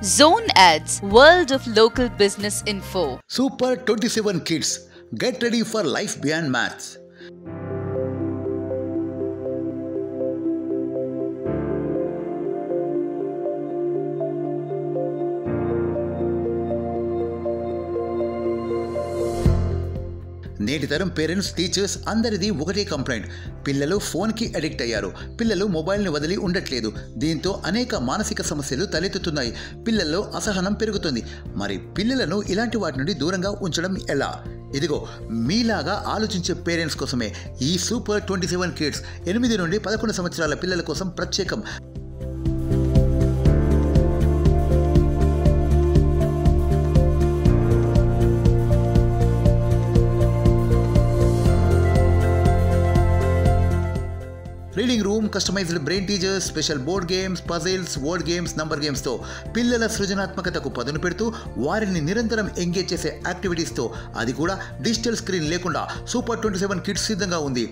Zone Ads, World of Local Business Info. Super 27 Kids, get ready for life beyond maths. నేటి తరం parents, teachers అందరిది ఒకటే complaint. పిల్లలు ఫోన్కి అడిక్ట్ అయ్యారు. పిల్లలు మొబైల్ని వదిలి ఉండట్లేదు. దీంతో అనేక మానసిక సమస్యలు తలెత్తుతున్నాయి. పిల్లల్లో అసహనం పెరుగుతుంది. మరి పిల్లలను ఇలాంటి వాటి నుండి దూరంగా ఉంచడం ఎలా? ఇదిగో మీలాగా ఆలోచించే పేరెంట్స్ కోసమే ఈ సూపర్ 27 కిడ్స్ 8 నుండి 11 సంవత్సరాల పిల్లల కోసం ప్రత్యేకం. Reading room, customized brain teasers, special board games, puzzles, word games, number గేమ్స్తో పిల్లల సృజనాత్మకతకు పదును పెడుతూ వారిని నిరంతరం ఎంగేజ్ చేసే యాక్టివిటీస్తో, అది కూడా డిజిటల్ స్క్రీన్ లేకుండా సూపర్ 27 కిడ్స్ సిద్ధంగా ఉంది.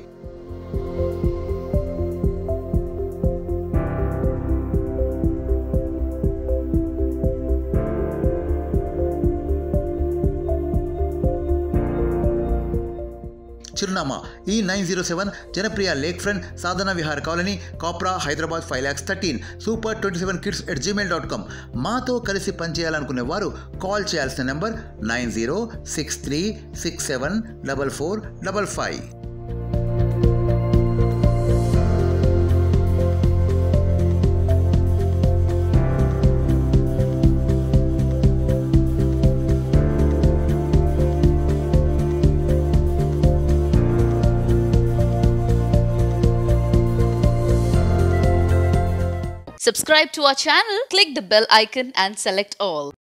చిరునామా E907 జనప్రియ లేక్ ఫ్రంట్, సాధన విహార్ కాలనీ, కాప్రా, హైదరాబాద్ 5,13,000. super27kids@gmail.com. మాతో కలిసి పనిచేయాలనుకునే వారు కాల్ చేయాల్సిన number 9063674455. Subscribe to our channel, click the bell icon and select all.